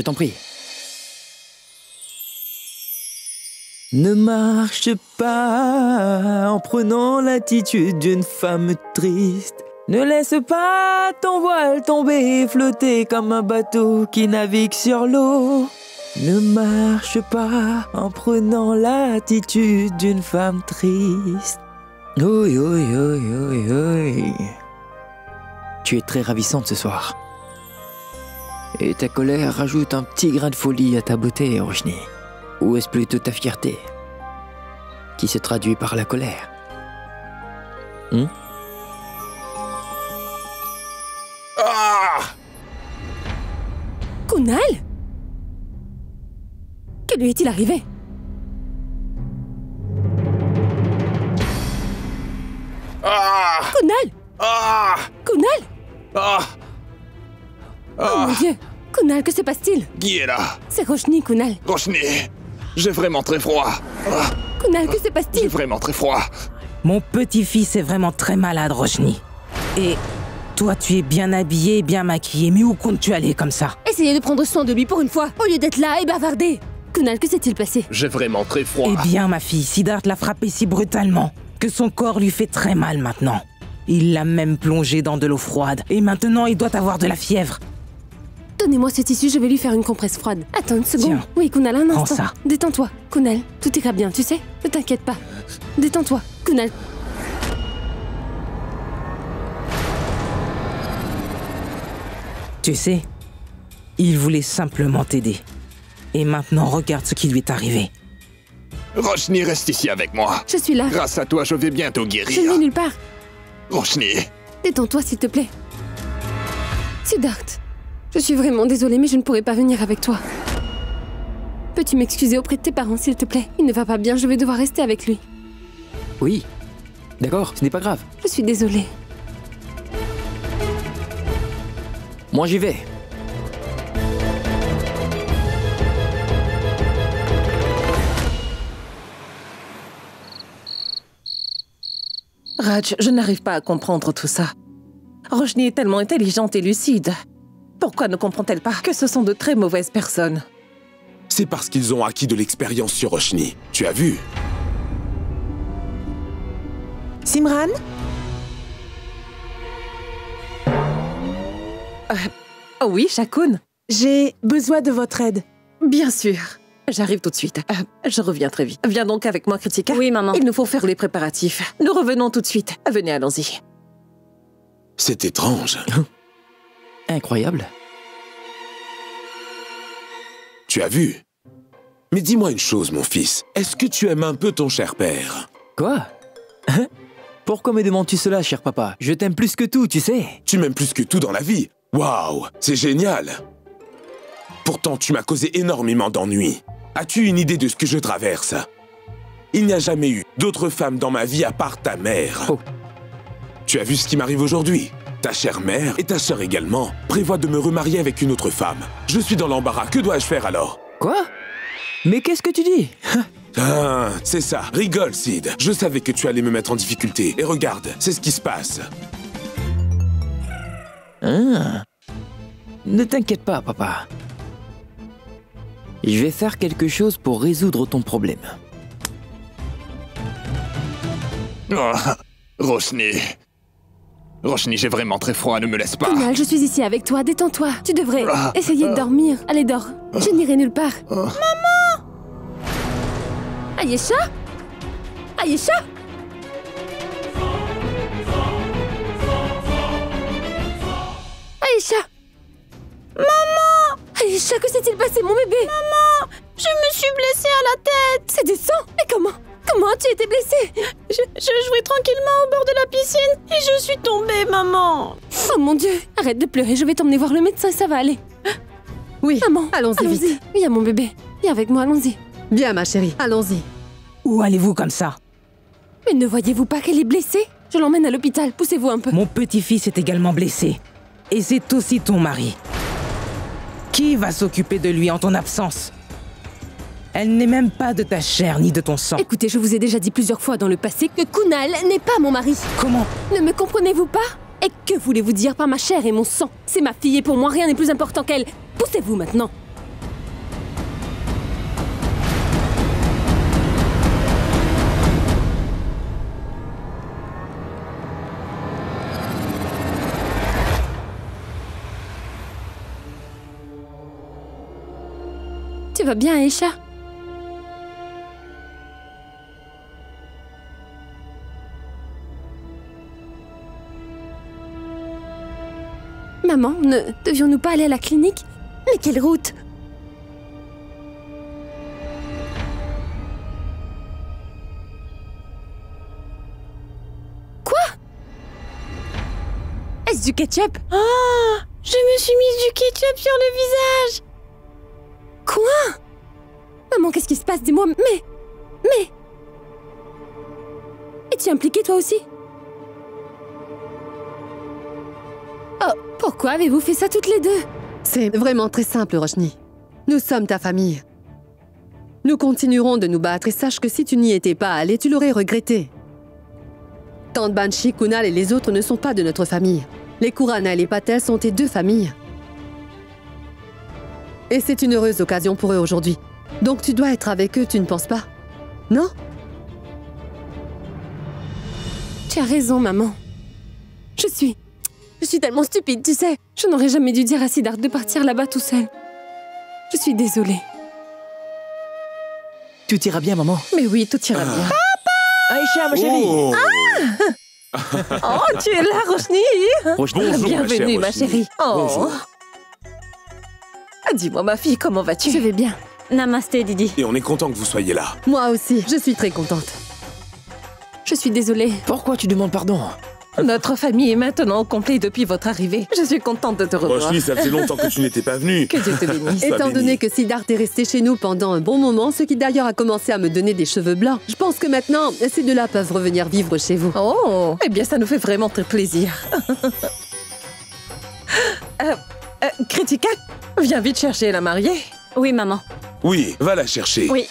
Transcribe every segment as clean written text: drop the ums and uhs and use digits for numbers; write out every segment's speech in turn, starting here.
Je t'en prie. Ne marche pas en prenant l'attitude d'une femme triste. Ne laisse pas ton voile tomber et flotter comme un bateau qui navigue sur l'eau. Ne marche pas en prenant l'attitude d'une femme triste. Oui, oui, oui, oui, oui. Tu es très ravissante ce soir. Et ta colère rajoute un petit grain de folie à ta beauté, Roshni. Ou est-ce plutôt ta fierté qui se traduit par la colère? Kunal? Que lui est-il arrivé? Kunal? Kunal? Oh mon Dieu! Kunal, que se passe-t-il? Qui est là? C'est Roshni, Kunal. Roshni, j'ai vraiment très froid. Kunal, que se J'ai passe-t-il? vraiment très froid. Mon petit-fils est vraiment très malade, Roshni. Et toi, tu es bien habillé et bien maquillé, mais où comptes-tu aller comme ça? Essayez de prendre soin de lui pour une fois, au lieu d'être là et bavarder. Kunal, que s'est-il passé? J'ai vraiment très froid. Eh bien, ma fille, Siddharth l'a frappé si brutalement que son corps lui fait très mal maintenant. Il l'a même plongé dans de l'eau froide, et maintenant il doit avoir de la fièvre. Donnez-moi ce tissu, je vais lui faire une compresse froide. Attends une seconde. Tiens. Oui, Kunal, un Prends instant. ça. Détends-toi. Kunal, tout ira bien, tu sais? Ne t'inquiète pas. Détends-toi. Kunal. Tu sais, il voulait simplement t'aider. Et maintenant, regarde ce qui lui est arrivé. Roshni, reste ici avec moi. Je suis là. Grâce à toi, je vais bientôt Je ne guérir. vais nulle part. Roshni, Détends-toi, s'il te plaît. Siddharth, je suis vraiment désolée, mais je ne pourrai pas venir avec toi. Peux-tu m'excuser auprès de tes parents, s'il te plaît? Il ne va pas bien, je vais devoir rester avec lui. Oui. D'accord, ce n'est pas grave. Je suis désolée. Moi, j'y vais. Raj, je n'arrive pas à comprendre tout ça. Roshni est tellement intelligente et lucide. Pourquoi ne comprend-elle pas que ce sont de très mauvaises personnes? C'est parce qu'ils ont acquis de l'expérience sur Roshni. Tu as vu? Simran? Oh oui, Shakun. J'ai besoin de votre aide. Bien sûr. J'arrive tout de suite. Je reviens très vite. Viens donc avec moi, Kritika. Oui, maman. Il nous faut faire les préparatifs. Nous revenons tout de suite. Venez, allons-y. C'est étrange. Incroyable. Tu as vu? Mais dis-moi une chose, mon fils. Est-ce que tu aimes un peu ton cher père? Quoi? Pourquoi me demandes-tu cela, cher papa? Je t'aime plus que tout, tu sais. Tu m'aimes plus que tout dans la vie. Waouh, c'est génial. Pourtant, tu m'as causé énormément d'ennuis. As-tu une idée de ce que je traverse? Il n'y a jamais eu d'autre femme dans ma vie à part ta mère. Oh. Tu as vu ce qui m'arrive aujourd'hui? Ta chère mère et ta sœur également prévoient de me remarier avec une autre femme. Je suis dans l'embarras. Que dois-je faire alors? Quoi? Mais qu'est-ce que tu dis? Ah, c'est ça. Rigole, Sid. Je savais que tu allais me mettre en difficulté. Et regarde, c'est ce qui se passe. Ah. Ne t'inquiète pas, papa. Je vais faire quelque chose pour résoudre ton problème. Oh, Roshni. Roshni, j'ai vraiment très froid, ne me laisse pas. Kunal, je suis ici avec toi, détends-toi. Tu devrais essayer de dormir. Allez, dors. Je n'irai nulle part. Maman! Ayesha? Ayesha? Ayesha? Maman! Ayesha, que s'est-il passé, mon bébé? Maman! Je me suis blessée à la tête! C'est du sang? Mais comment? Comment as-tu été blessée? Je jouais tranquillement au bord de la piscine et je suis tombée, maman. Oh mon Dieu! Arrête de pleurer, je vais t'emmener voir le médecin, ça va aller. Oui, Maman, allons-y vite. Viens, mon bébé. Viens avec moi, allons-y. Bien, ma chérie, allons-y. Où allez-vous comme ça? Mais ne voyez-vous pas qu'elle est blessée? Je l'emmène à l'hôpital, poussez-vous un peu. Mon petit-fils est également blessé. Et c'est aussi ton mari. Qui va s'occuper de lui en ton absence? Elle n'est même pas de ta chair ni de ton sang. Écoutez, je vous ai déjà dit plusieurs fois dans le passé que Kunal n'est pas mon mari. Comment? Ne me comprenez-vous pas? Et que voulez-vous dire par ma chair et mon sang? C'est ma fille et pour moi rien n'est plus important qu'elle. Poussez-vous maintenant. va bien, Aïcha? Maman, ne devions-nous pas aller à la clinique? Mais quelle route? Quoi? Est-ce du ketchup? Oh, je me suis mise du ketchup sur le visage. Quoi? Maman, qu'est-ce qui se passe? Dis-moi, mais... Es-tu impliquée toi aussi? Oh, pourquoi avez-vous fait ça toutes les deux? C'est vraiment très simple, Roshni. Nous sommes ta famille. Nous continuerons de nous battre et sache que si tu n'y étais pas allé, tu l'aurais regretté. Tante Banshee, Kunal et les autres ne sont pas de notre famille. Les Kurana et les Patel sont tes deux familles. Et c'est une heureuse occasion pour eux aujourd'hui. Donc tu dois être avec eux, tu ne penses pas? Non? Tu as raison, maman. Je suis tellement stupide, tu sais. Je n'aurais jamais dû dire à Siddharth de partir là-bas tout seul. Je suis désolée. Tout ira bien, maman. Mais oui, tout ira bien. Aïcha, ma chérie. Oh. Oh, tu es là, Roshni. Bonjour, Bienvenue, ma Roshni. chérie. Oh. Bonjour. Dis-moi, ma fille, comment vas-tu? Je vais bien. Namasté, Didi. Et on est content que vous soyez là. Moi aussi, je suis très contente. Je suis désolée. Pourquoi tu demandes pardon? Notre famille est maintenant au complet depuis votre arrivée. Je suis contente de te revoir. Roshni, ça faisait longtemps que tu n'étais pas venu. Que Dieu te bénisse. Sois Étant béni. donné que Siddharth est resté chez nous pendant un bon moment, ce qui d'ailleurs a commencé à me donner des cheveux blancs, je pense que maintenant, ces deux-là peuvent revenir vivre chez vous. Oh, eh bien, ça nous fait vraiment très plaisir. Kritika, viens vite chercher la mariée. Oui, maman. Oui, va la chercher. Oui.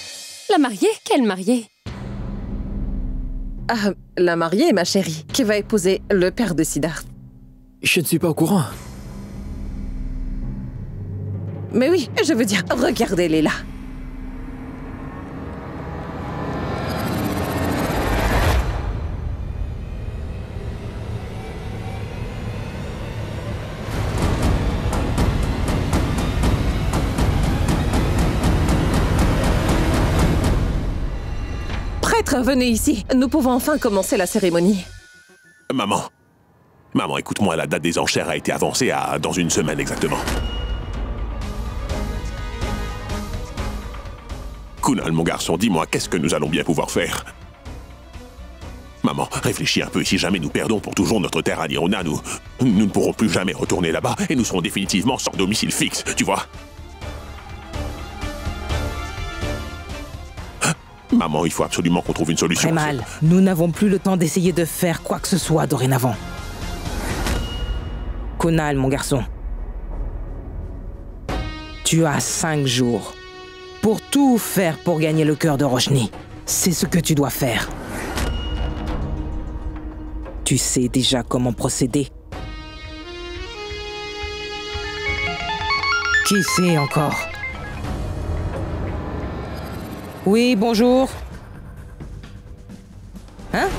La mariée? Quelle mariée? Ah, la mariée, ma chérie, qui va épouser le père de Siddharth. Je ne suis pas au courant. Mais oui, je veux dire, regardez-les là. Prêtre, venez ici. Nous pouvons enfin commencer la cérémonie. Maman, écoute-moi, la date des enchères a été avancée à dans une semaine exactement. Kunal, mon garçon, dis-moi, qu'est-ce que nous allons bien pouvoir faire? Maman, réfléchis un peu, si jamais nous perdons pour toujours notre terre à Nirona, nous ne pourrons plus jamais retourner là-bas et nous serons définitivement sans domicile fixe, tu vois? Maman, il faut absolument qu'on trouve une solution. Très mal. Nous n'avons plus le temps d'essayer de faire quoi que ce soit dorénavant. Kunal, mon garçon. Tu as 5 jours pour tout faire pour gagner le cœur de Roshni. C'est ce que tu dois faire. Tu sais déjà comment procéder. Qui sait encore? Oui, bonjour. Hein?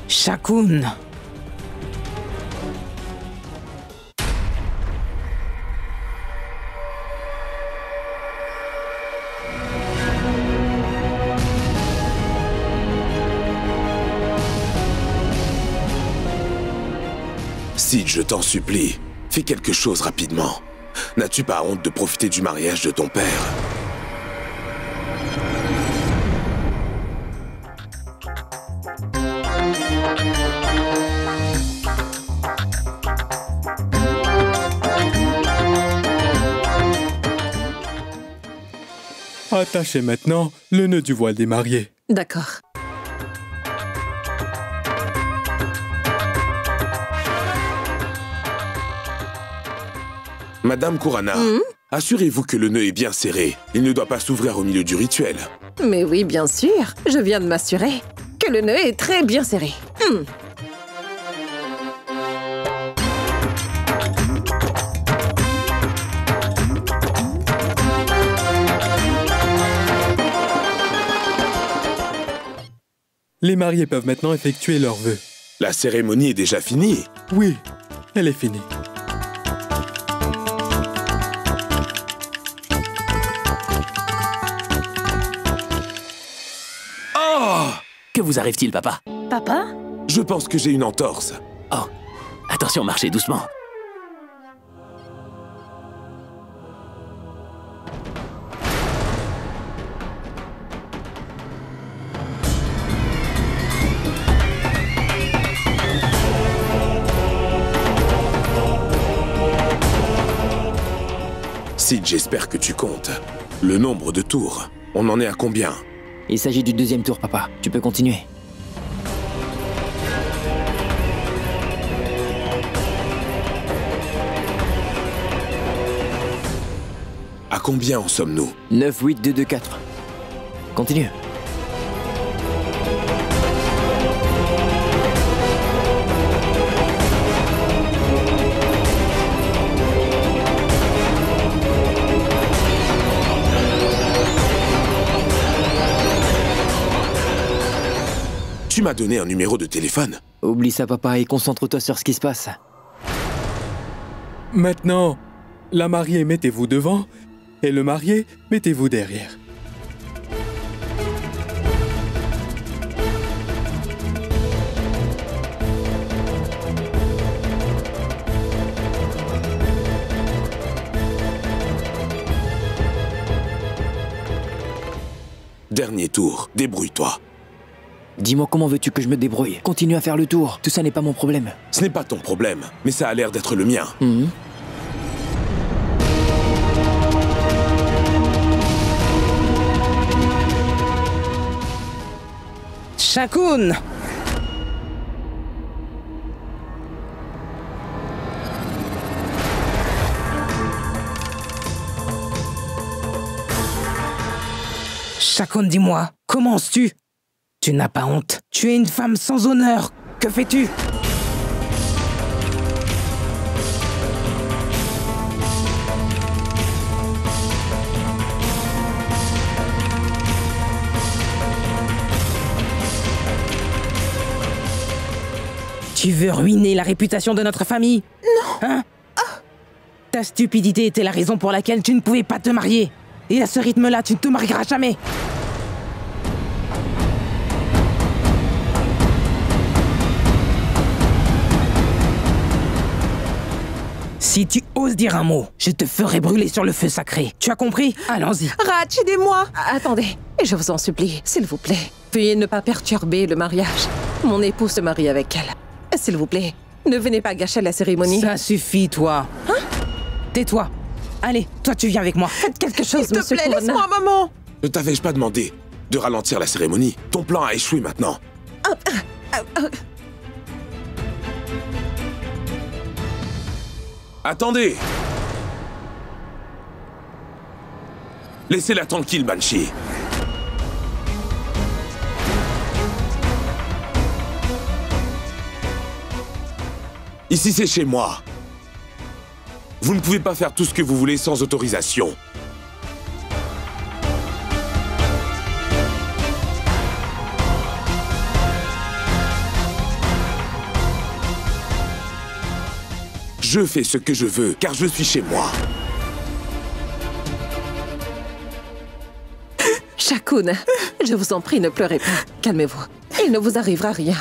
Shakun. Sid, je t'en supplie, fais quelque chose rapidement. N'as-tu pas honte de profiter du mariage de ton père? Attachez maintenant le nœud du voile des mariés. D'accord. Madame Kurana, assurez-vous que le nœud est bien serré. Il ne doit pas s'ouvrir au milieu du rituel. Mais oui, bien sûr. Je viens de m'assurer que le nœud est très bien serré. Les mariés peuvent maintenant effectuer leurs vœux. La cérémonie est déjà finie. Oui, elle est finie. Oh! Que vous arrive-t-il, papa? Papa? Je pense que j'ai une entorse. Oh, attention, marchez doucement. Sid, j'espère que tu comptes. Le nombre de tours, on en est à combien? Il s'agit du deuxième tour, papa. Tu peux continuer. À combien en sommes-nous? 9, 8, 2, 2, 4. Continue. Tu m'as donné un numéro de téléphone. Oublie ça, papa, et concentre-toi sur ce qui se passe. Maintenant, la mariée, mettez-vous devant, et le marié, mettez-vous derrière. Dernier tour, débrouille-toi. Dis-moi comment veux-tu que je me débrouille? Continue à faire le tour. Tout ça n'est pas mon problème. Ce n'est pas ton problème, mais ça a l'air d'être le mien. Shakun! Shakun, dis-moi, commences-tu? Tu n'as pas honte. Tu es une femme sans honneur. Que fais-tu? Tu veux ruiner la réputation de notre famille? Non. Hein? Ta stupidité était la raison pour laquelle tu ne pouvais pas te marier. Et à ce rythme-là, tu ne te marieras jamais. Si tu oses dire un mot, je te ferai brûler sur le feu sacré. Tu as compris? Allons-y. Rach, aidez-moi! Attendez, je vous en supplie, s'il vous plaît. Veuillez ne pas perturber le mariage. Mon époux se marie avec elle. S'il vous plaît, ne venez pas gâcher la cérémonie. Ça suffit, toi. Hein? Tais-toi. Allez, toi tu viens avec moi. Faites quelque chose, S'il te monsieur plaît, Corona. laisse-moi, maman! Ne t'avais-je pas demandé de ralentir la cérémonie? Ton plan a échoué maintenant. Attendez! Laissez-la tranquille, Banshee. Ici, c'est chez moi. Vous ne pouvez pas faire tout ce que vous voulez sans autorisation. Je fais ce que je veux, car je suis chez moi. Shakun, je vous en prie, ne pleurez pas. Calmez-vous. Il ne vous arrivera rien.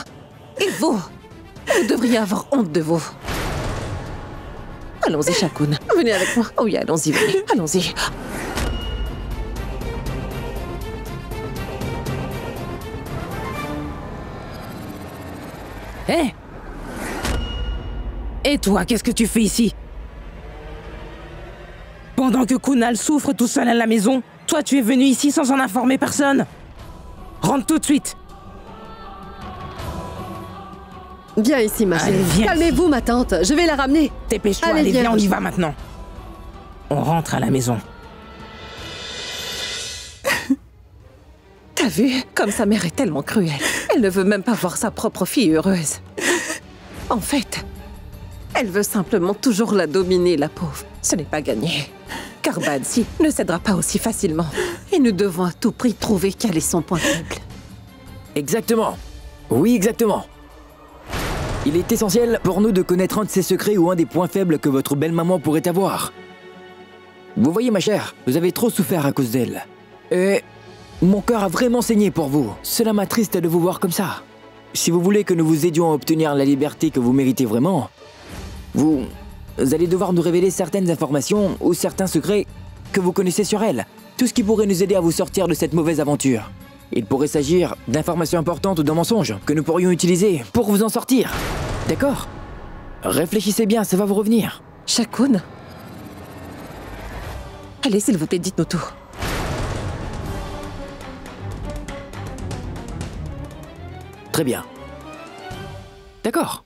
Et vous devriez avoir honte de vous. Allons-y, Shakun. Venez avec moi. Oui, allons-y, venez. Allons-y. Hé! Et toi, qu'est-ce que tu fais ici? Pendant que Kunal souffre tout seul à la maison, toi tu es venu ici sans en informer personne. Rentre tout de suite. Viens ici, ma Allez, chérie. viens. Calmez-vous, ma tante. Je vais la ramener. Dépêche-toi, Allez, allez, viens, viens, on y Roger. va maintenant. On rentre à la maison. T'as vu? Comme sa mère est tellement cruelle. Elle ne veut même pas voir sa propre fille heureuse. En fait, elle veut simplement toujours la dominer, la pauvre. Ce n'est pas gagné. Car Banshee ne cédera pas aussi facilement. Et nous devons à tout prix trouver quel est son point faible. Exactement. Oui, exactement. Il est essentiel pour nous de connaître un de ses secrets ou un des points faibles que votre belle-maman pourrait avoir. Vous voyez, ma chère, vous avez trop souffert à cause d'elle. Et mon cœur a vraiment saigné pour vous. Cela m'attriste de vous voir comme ça. Si vous voulez que nous vous aidions à obtenir la liberté que vous méritez vraiment, vous allez devoir nous révéler certaines informations ou certains secrets que vous connaissez sur elle. Tout ce qui pourrait nous aider à vous sortir de cette mauvaise aventure. Il pourrait s'agir d'informations importantes ou de mensonges que nous pourrions utiliser pour vous en sortir. D'accord? Réfléchissez bien, ça va vous revenir. Shakun? Allez, s'il vous plaît, dites-nous tout. Très bien. D'accord.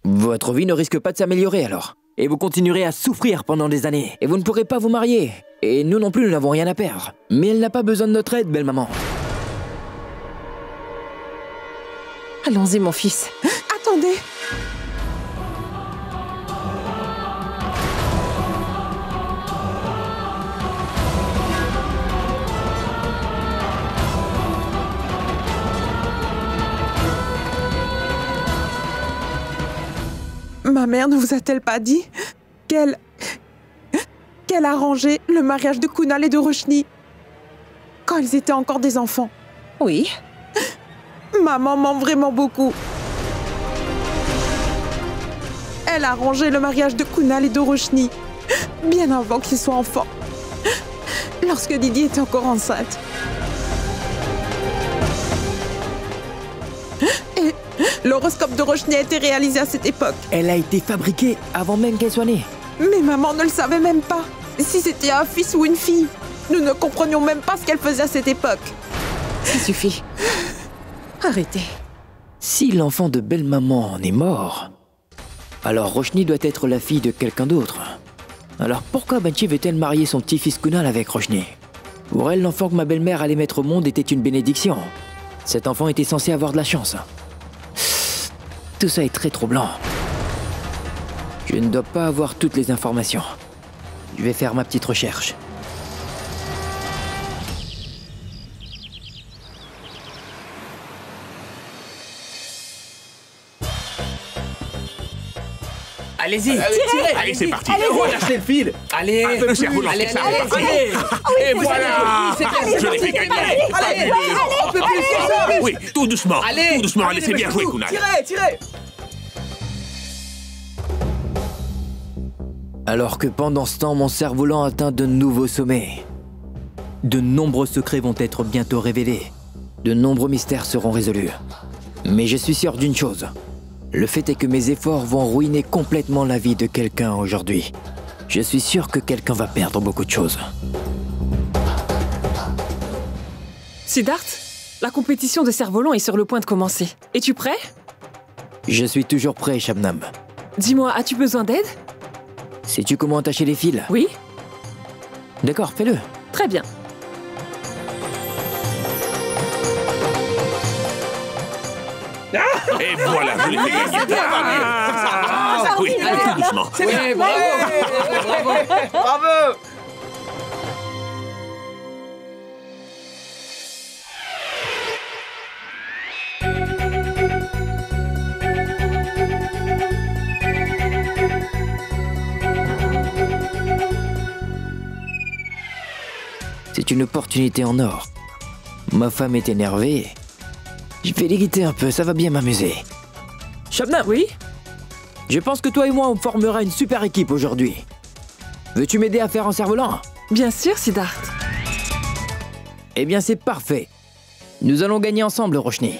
Votre vie ne risque pas de s'améliorer alors. Et vous continuerez à souffrir pendant des années. Et vous ne pourrez pas vous marier. Et nous non plus, nous n'avons rien à perdre. Mais elle n'a pas besoin de notre aide, belle maman. Allons-y, mon fils. Attendez! Ma mère ne vous a-t-elle pas dit qu'elle arrangeait le mariage de Kunal et de Roshni quand ils étaient encore des enfants? Oui. Maman ment vraiment beaucoup. Elle a arrangé le mariage de Kunal et de Roshni bien avant qu'ils soient enfants, lorsque Didi était encore enceinte. Et l'horoscope de Roshni a été réalisé à cette époque. Elle a été fabriquée avant même qu'elle soit née. Mais maman ne le savait même pas. Si c'était un fils ou une fille, nous ne comprenions même pas ce qu'elle faisait à cette époque. Ça suffit. Arrêtez. Si l'enfant de belle-maman en est mort, alors Roshni doit être la fille de quelqu'un d'autre. Alors pourquoi Banshee veut-elle marier son petit-fils Kunal avec Roshni? Pour elle, l'enfant que ma belle-mère allait mettre au monde était une bénédiction. Cet enfant était censé avoir de la chance. Tout ça est très troublant. Je ne dois pas avoir toutes les informations. Je vais faire ma petite recherche. Allez-y, tirez. Allez, c'est parti. Relâchez le fil. Allez, Un peu plus, allez, ça. allez. Et voilà. Je l'ai fait gagner. Allez, un peu plus. Oui, tout doucement. Tout doucement, allez, c'est bien joué, Kunal. Tirez. Alors que pendant ce temps, mon cerf-volant atteint de nouveaux sommets. De nombreux secrets vont être bientôt révélés. De nombreux mystères seront résolus. Mais je suis sûr d'une chose. Le fait est que mes efforts vont ruiner complètement la vie de quelqu'un aujourd'hui. Je suis sûr que quelqu'un va perdre beaucoup de choses. Siddharth, la compétition de cerf-volant est sur le point de commencer. Es-tu prêt? Je suis toujours prêt, Shabnam. Dis-moi, as-tu besoin d'aide? Sais-tu comment attacher les fils? Oui. D'accord, fais-le. Très bien. Et voilà, je l'ai fait gagner. Oui, tout doucement. Oui, bravo. C'est une opportunité en or. Ma femme est énervée. Je vais l'irriter un peu, ça va bien m'amuser. Shabnam, oui? Je pense que toi et moi, on formera une super équipe aujourd'hui. Veux-tu m'aider à faire un cerf-volant? Bien sûr, Siddharth. Eh bien, c'est parfait. Nous allons gagner ensemble, Roshni.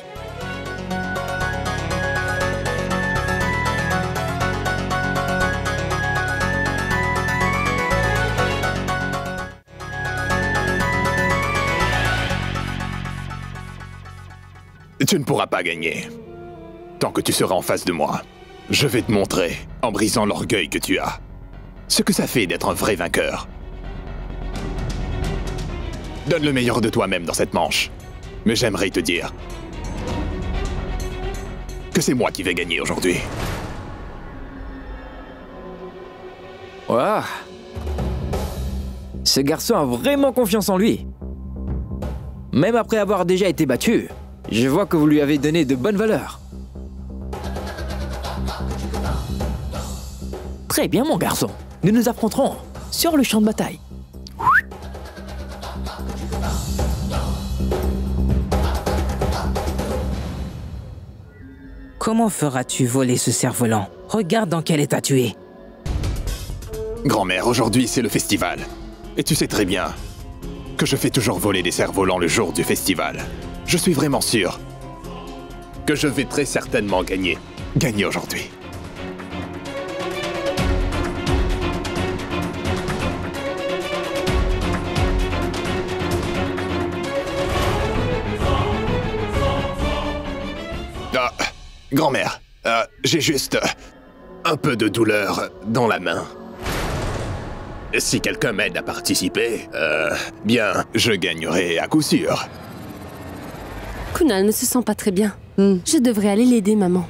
Tu ne pourras pas gagner. Tant que tu seras en face de moi, je vais te montrer, en brisant l'orgueil que tu as, ce que ça fait d'être un vrai vainqueur. Donne le meilleur de toi-même dans cette manche. Mais j'aimerais te dire que c'est moi qui vais gagner aujourd'hui. Waouh! Ce garçon a vraiment confiance en lui. Même après avoir déjà été battu, je vois que vous lui avez donné de bonnes valeurs. Très bien, mon garçon. Nous nous affronterons sur le champ de bataille. Comment feras-tu voler ce cerf-volant? Regarde dans quel état tu es. Grand-mère, aujourd'hui c'est le festival. Et tu sais très bien que je fais toujours voler des cerfs-volants le jour du festival. Je suis vraiment sûr que je vais très certainement gagner. Gagner aujourd'hui. Ah, grand-mère, j'ai juste un peu de douleur dans la main. Si quelqu'un m'aide à participer, bien, je gagnerai à coup sûr. Kunal ne se sent pas très bien. Je devrais aller l'aider, maman.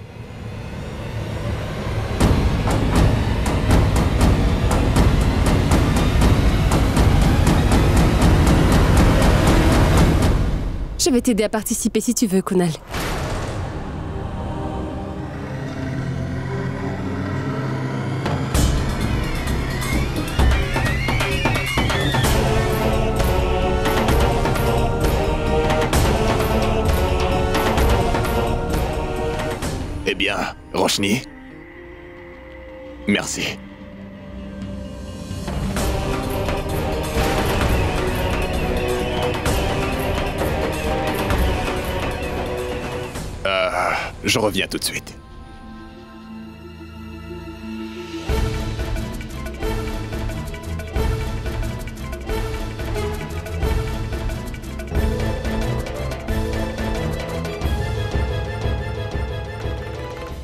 Je vais t'aider à participer si tu veux, Kunal. Eh bien, Roshni, merci. Je reviens tout de suite.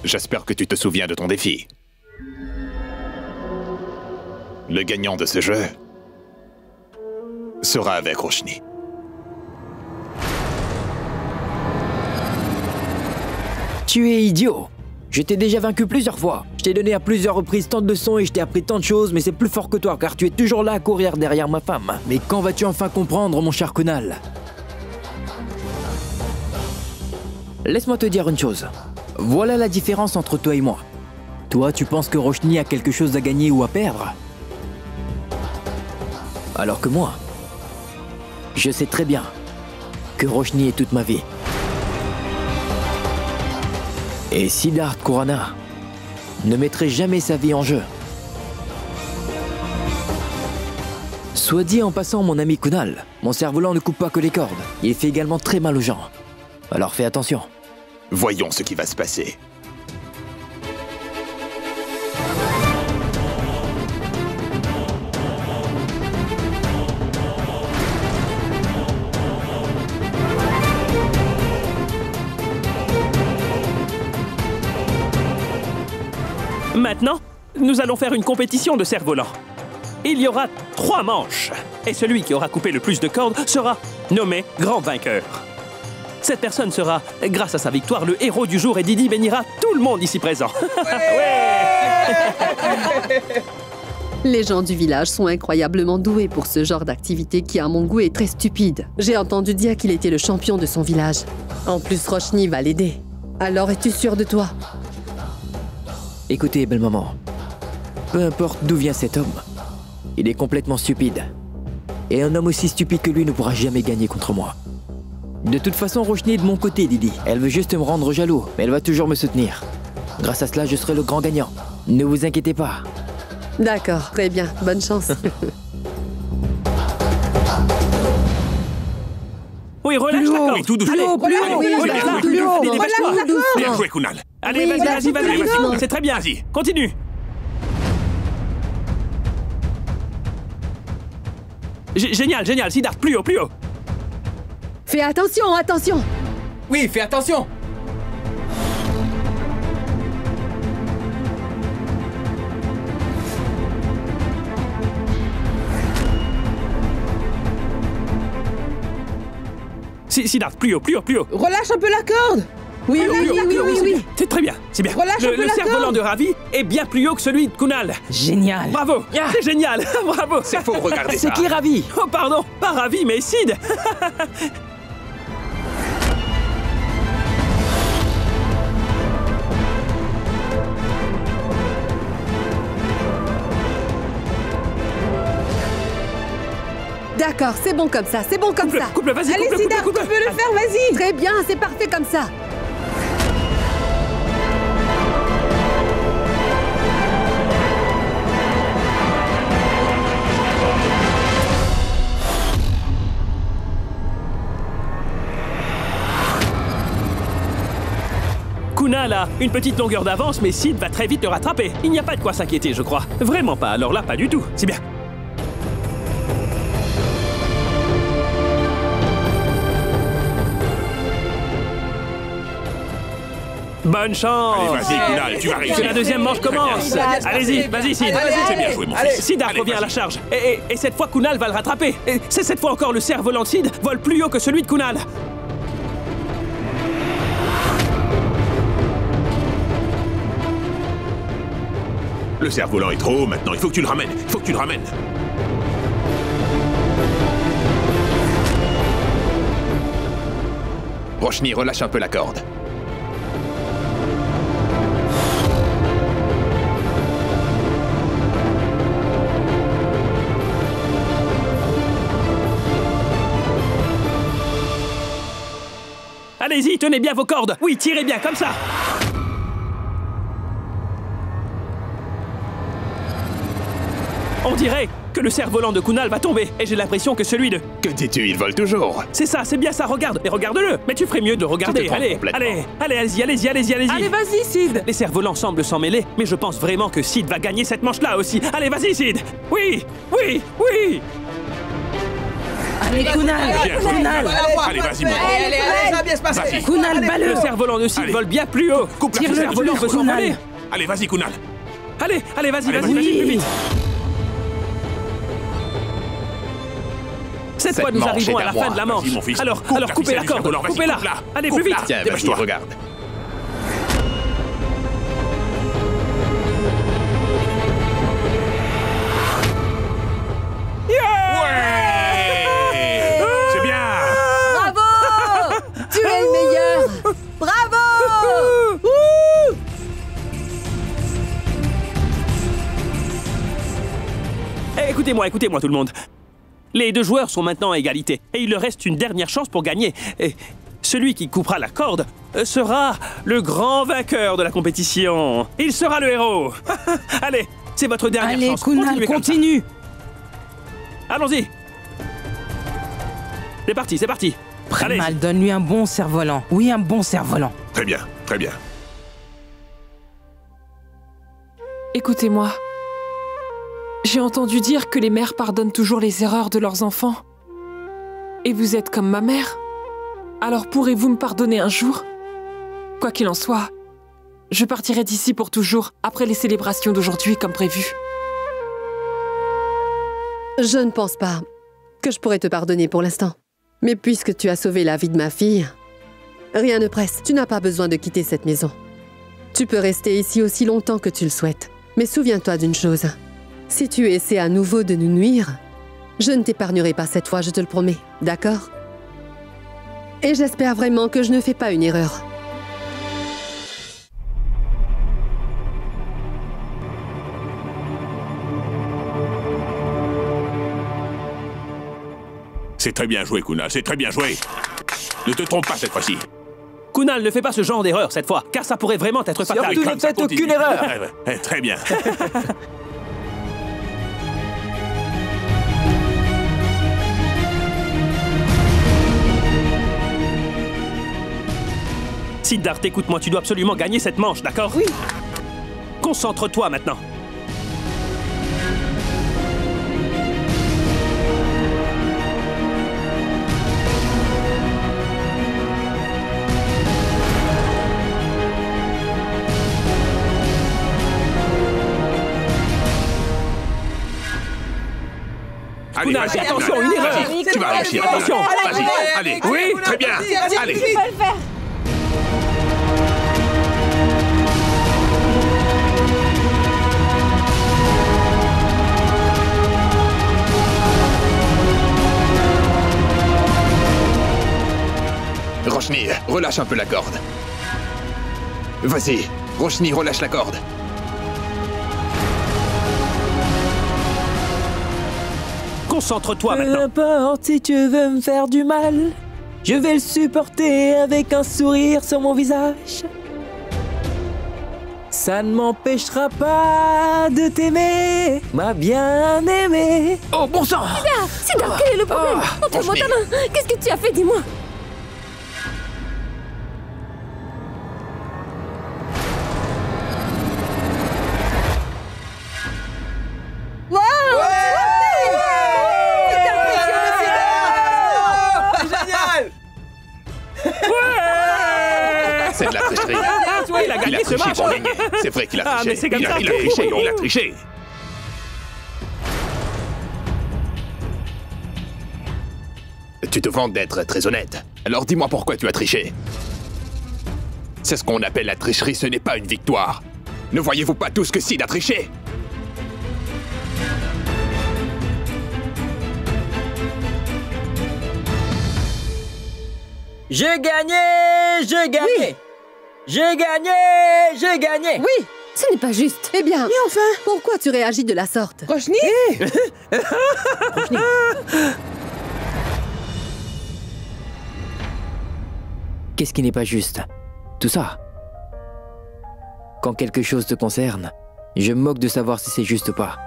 J'espère que tu te souviens de ton défi. Le gagnant de ce jeu sera avec Roshni. Tu es idiot. Je t'ai déjà vaincu plusieurs fois. Je t'ai donné à plusieurs reprises tant de leçons et je t'ai appris tant de choses, mais c'est plus fort que toi car tu es toujours là à courir derrière ma femme. Mais quand vas-tu enfin comprendre, mon cher Kunal? Laisse-moi te dire une chose. Voilà la différence entre toi et moi. Toi, tu penses que Roshni a quelque chose à gagner ou à perdre? Alors que moi, je sais très bien que Roshni est toute ma vie. Et Siddharth Khurana ne mettrait jamais sa vie en jeu. Soit dit en passant, mon ami Kunal, mon cerf-volant ne coupe pas que les cordes. Il fait également très mal aux gens. Alors fais attention. Voyons ce qui va se passer. Maintenant, nous allons faire une compétition de cerf-volant. Il y aura 3 manches. Et celui qui aura coupé le plus de cordes sera nommé grand vainqueur. Cette personne sera, grâce à sa victoire, le héros du jour et Didi bénira tout le monde ici présent. Les gens du village sont incroyablement doués pour ce genre d'activité qui, à mon goût, est très stupide. J'ai entendu dire qu'il était le champion de son village. En plus, Roshni va l'aider. Alors, es-tu sûr de toi? Écoutez, belle maman. Peu importe d'où vient cet homme, il est complètement stupide. Et un homme aussi stupide que lui ne pourra jamais gagner contre moi. De toute façon, Roshni est de mon côté, Didi. Elle veut juste me rendre jaloux, mais elle va toujours me soutenir. Grâce à cela, je serai le grand gagnant. Ne vous inquiétez pas. D'accord, très bien. Bonne chance. Oui, relâche la corde. Oui, tout doucement. Allez, Plus haut, allez, relâche la plus haut, corde. dépêche-toi. Bien joué, Kunal. Allez, Oui, vas-y. C'est très bien. Vas-y. Continue. Génial. Siddharth, plus haut. Fais attention, attention. Oui, fais attention. Siddharth, plus haut. Relâche un peu la corde. Oui. C'est très bien, c'est bien. Relâche un peu Le la cerf-volant corde. de Ravi est bien plus haut que celui de Kunal. Génial. Bravo, c'est génial, bravo. C'est faux, regardez ça. C'est qui Ravi? Oh pardon, pas Ravi, mais Sid. D'accord, c'est bon comme ça, c'est bon comme ça. Coupe-le, vas-y, Allez, coupe-le, Siddharth, coupe-le, tu peux le faire, vas-y. Très bien, c'est parfait comme ça. Kunal a une petite longueur d'avance, mais Sid va très vite le rattraper. Il n'y a pas de quoi s'inquiéter, je crois. Vraiment pas, alors là, pas du tout. C'est bien. Bonne chance! Allez, vas-y, Kunal, tu vas réussir. Que la deuxième manche commence! Allez-y, vas-y, Sid! C'est bien joué, mon fils. Siddharth revient à la charge. Et cette fois, Kunal va le rattraper. Et c'est cette fois encore le cerf-volant de Sid vole plus haut que celui de Kunal. Le cerf-volant est trop haut maintenant, il faut que tu le ramènes. Il faut que tu le ramènes. Roshni, relâche un peu la corde. Allez-y, tenez bien vos cordes. Oui, tirez bien, comme ça. On dirait que le cerf-volant de Kunal va tomber. Et j'ai l'impression que celui de... Que dis-tu, il vole toujours. C'est ça, c'est bien ça, regarde. Et regarde-le. Mais tu ferais mieux de le regarder. Allez, allez-y. Allez, vas-y, Sid. Les cerfs-volants semblent s'en mêler, mais je pense vraiment que Sid va gagner cette manche-là aussi. Allez, vas-y, Sid. Oui. Allez, Kunal. Allez, vas-y, mon gars. Allez, ça va bien se passer. Kunal, bats-le. Le cerf-volant de Sid vole bien plus haut. Coupe-la, Le cerf-volant veut s'envoler. Allez, vas-y, Kunal. Allez, vas-y, Allez, plus vite. Cette fois, nous manche arrivons est à à la moi. fin de la manche. Vas-y, mon fils. Alors, Coupe la coupez ficelle la du corde. cerf-volant, vas-y, Coupez-la. coupe-la. Allez, plus vite. Tiens, vas-y, Dépêche-toi. regarde. C'est bien. Bravo! Tu es le meilleur! Bravo! Écoutez-moi tout le monde. Les deux joueurs sont maintenant à égalité et il leur reste une dernière chance pour gagner. Et celui qui coupera la corde sera le grand vainqueur de la compétition. Il sera le héros. Allez, c'est votre dernière Allez, chance. Kunal, Continuez comme ça. continue. Allons-y. C'est parti. Allez. Mal, donne-lui un bon cerf-volant. Oui, un bon cerf-volant. Très bien. Écoutez-moi. J'ai entendu dire que les mères pardonnent toujours les erreurs de leurs enfants. Et vous êtes comme ma mère. Alors pourrez-vous me pardonner un jour? Quoi qu'il en soit, je partirai d'ici pour toujours, après les célébrations d'aujourd'hui comme prévu. Je ne pense pas que je pourrais te pardonner pour l'instant. Mais puisque tu as sauvé la vie de ma fille, rien ne presse. Tu n'as pas besoin de quitter cette maison. Tu peux rester ici aussi longtemps que tu le souhaites. Mais souviens-toi d'une chose. Si tu essaies à nouveau de nous nuire, je ne t'épargnerai pas cette fois, je te le promets. D'accord? Et j'espère vraiment que je ne fais pas une erreur. C'est très bien joué, Kunal, c'est très bien joué. Ne te trompe pas cette fois-ci. Kunal, ne fais pas ce genre d'erreur cette fois, car ça pourrait vraiment être fatal. Surtout ne faites aucune erreur. Très bien. Siddharth, écoute-moi, tu dois absolument gagner cette manche, d'accord? Oui. Concentre-toi maintenant. Allez, Kunal, vas-y, attention, Kunal. une erreur. Vas-y, tu vas réussir. Attention. Vas-y, allez. Oui, très bien. Allez. Tu peux le faire. Roshni, relâche un peu la corde. Vas-y, Roshni, relâche la corde. Concentre-toi Peu maintenant. importe si tu veux me faire du mal, je vais le supporter avec un sourire sur mon visage. Ça ne m'empêchera pas de t'aimer, ma bien-aimée. Oh, bon sang! Siddharth, quel est le problème? Montre-moi ta main. Qu'est-ce que tu as fait, dis-moi? C'est de la tricherie. Il a gagné ce match. Pour gagner. C'est vrai qu'il a triché. Ah, mais c'est comme ça. Il a triché, il a triché. Tu te vantes d'être très honnête. Alors dis-moi pourquoi tu as triché. C'est ce qu'on appelle la tricherie, ce n'est pas une victoire. Ne voyez-vous pas tous que Sid a triché? J'ai gagné! J'ai gagné! Oui. J'ai gagné! J'ai gagné! Oui! Ce n'est pas juste. Eh bien, Mais enfin, pourquoi tu réagis de la sorte? Roshni? Qu'est-ce qui n'est pas juste? Tout ça. Quand quelque chose te concerne, je me moque de savoir si c'est juste ou pas.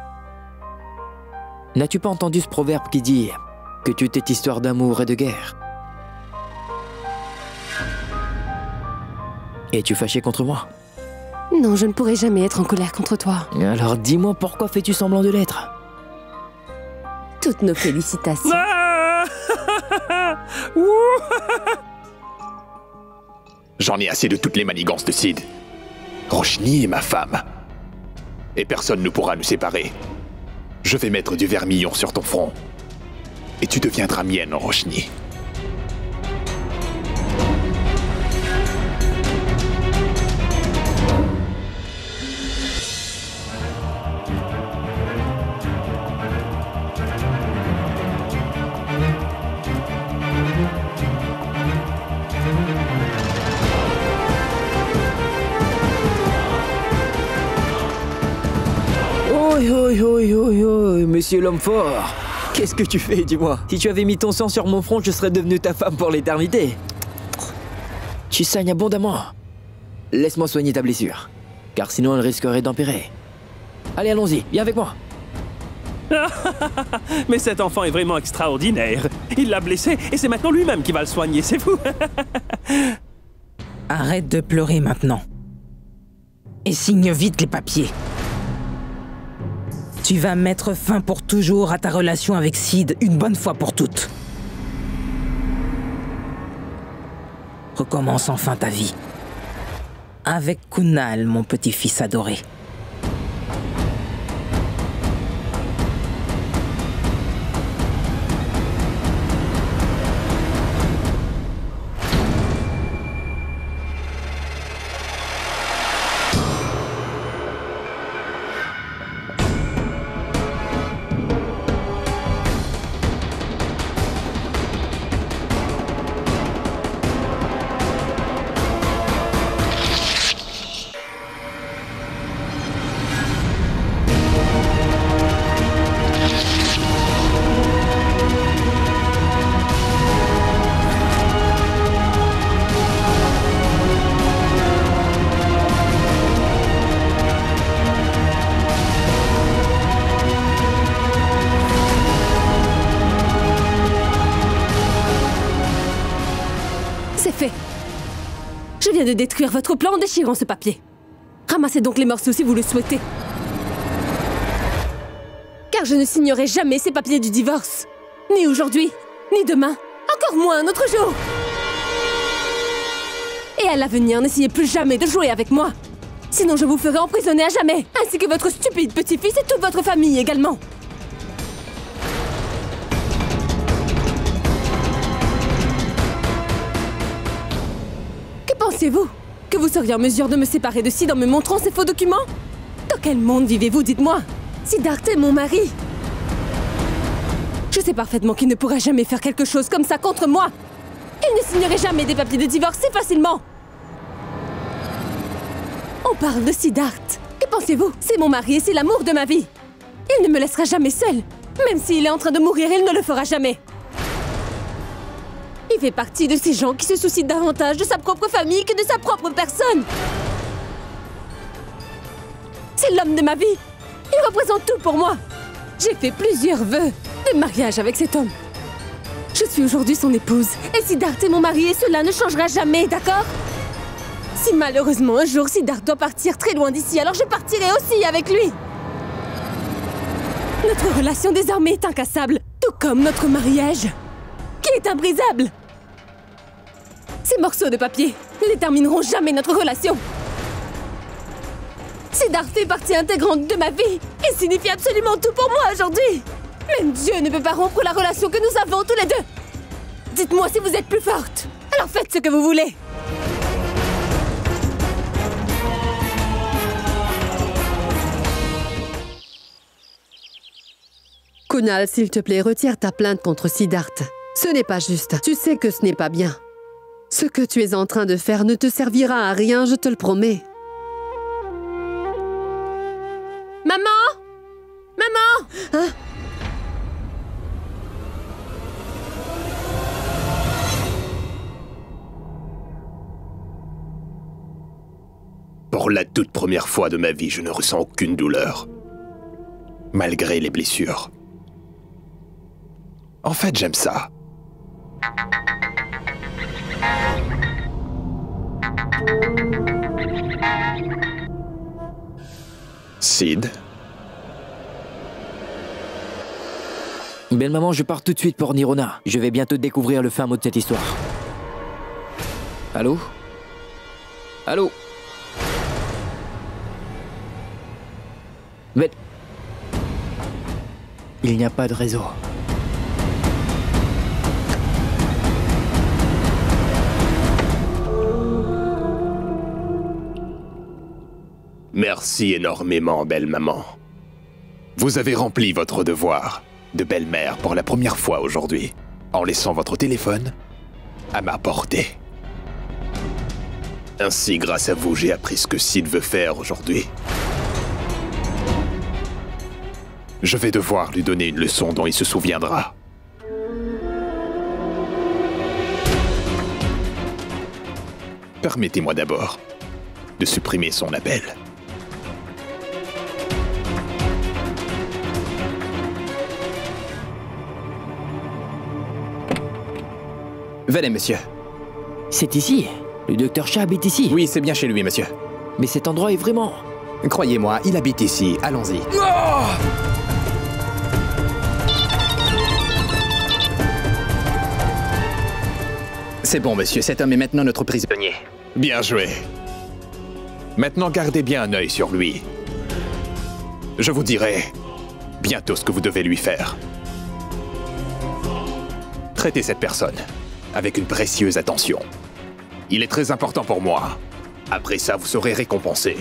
N'as-tu pas entendu ce proverbe qui dit que tu t'es histoire d'amour et de guerre? Es-tu fâché contre moi? Non, je ne pourrai jamais être en colère contre toi. Alors dis-moi pourquoi fais-tu semblant de l'être? Toutes nos félicitations. Ah! J'en ai assez de toutes les manigances de Sid. Roshni est ma femme. Et personne ne pourra nous séparer. Je vais mettre du vermillon sur ton front. Et tu deviendras mienne, Roshni. Monsieur l'homme fort, qu'est-ce que tu fais, dis-moi? Si tu avais mis ton sang sur mon front, je serais devenu ta femme pour l'éternité. Tu saignes abondamment. Laisse-moi soigner ta blessure, car sinon elle risquerait d'empirer. Allez, allons-y, viens avec moi. Mais cet enfant est vraiment extraordinaire. Il l'a blessé et c'est maintenant lui-même qui va le soigner, c'est fou. Arrête de pleurer maintenant. Et signe vite les papiers. Tu vas mettre fin pour toujours à ta relation avec Sid une bonne fois pour toutes. Recommence enfin ta vie. Avec Kunal, mon petit-fils adoré. C'est fait. Je viens de détruire votre plan en déchirant ce papier. Ramassez donc les morceaux si vous le souhaitez. Car je ne signerai jamais ces papiers du divorce. Ni aujourd'hui, ni demain, encore moins un autre jour. Et à l'avenir, n'essayez plus jamais de jouer avec moi. Sinon je vous ferai emprisonner à jamais, ainsi que votre stupide petit-fils et toute votre famille également. Que pensez-vous? Que vous seriez en mesure de me séparer de Sid en me montrant ces faux documents? Dans quel monde vivez-vous, dites-moi? Siddharth est mon mari. Je sais parfaitement qu'il ne pourra jamais faire quelque chose comme ça contre moi. Il ne signerait jamais des papiers de divorce si facilement. On parle de Siddharth. Que pensez-vous? C'est mon mari et c'est l'amour de ma vie. Il ne me laissera jamais seule. Même s'il est en train de mourir, il ne le fera jamais. Il fait partie de ces gens qui se soucient davantage de sa propre famille que de sa propre personne. C'est l'homme de ma vie. Il représente tout pour moi. J'ai fait plusieurs vœux de mariage avec cet homme. Je suis aujourd'hui son épouse. Et Siddharth est mon mari et cela ne changera jamais, d'accord? Si malheureusement un jour Siddharth doit partir très loin d'ici, alors je partirai aussi avec lui. Notre relation désormais est incassable, tout comme notre mariage, qui est imbrisable. Ces morceaux de papier ne détermineront jamais notre relation. Siddharth fait partie intégrante de ma vie et signifie absolument tout pour moi aujourd'hui. Même Dieu ne peut pas rompre la relation que nous avons tous les deux. Dites-moi si vous êtes plus forte. Alors faites ce que vous voulez. Kunal, s'il te plaît, retire ta plainte contre Siddharth. Ce n'est pas juste. Tu sais que ce n'est pas bien. Ce que tu es en train de faire ne te servira à rien, je te le promets. Maman! Maman! Hein? Pour la toute première fois de ma vie, je ne ressens aucune douleur. Malgré les blessures. En fait, j'aime ça. Sid? Belle maman, je pars tout de suite pour Nirona. Je vais bientôt découvrir le fin mot de cette histoire. Allô? Allô? Mais... il n'y a pas de réseau. Merci énormément, belle maman. Vous avez rempli votre devoir de belle-mère pour la première fois aujourd'hui, en laissant votre téléphone à ma portée. Ainsi, grâce à vous, j'ai appris ce que Sid veut faire aujourd'hui. Je vais devoir lui donner une leçon dont il se souviendra. Permettez-moi d'abord de supprimer son appel. Venez, monsieur. C'est ici? Le docteur Shah habite ici? Oui, c'est bien chez lui, monsieur. Mais cet endroit est vraiment... Croyez-moi, il habite ici. Allons-y. Oh! C'est bon, monsieur. Cet homme est maintenant notre prisonnier. Bien joué. Maintenant, gardez bien un œil sur lui. Je vous dirai bientôt ce que vous devez lui faire. Traitez cette personne avec une précieuse attention. Il est très important pour moi. Après ça, vous serez récompensé.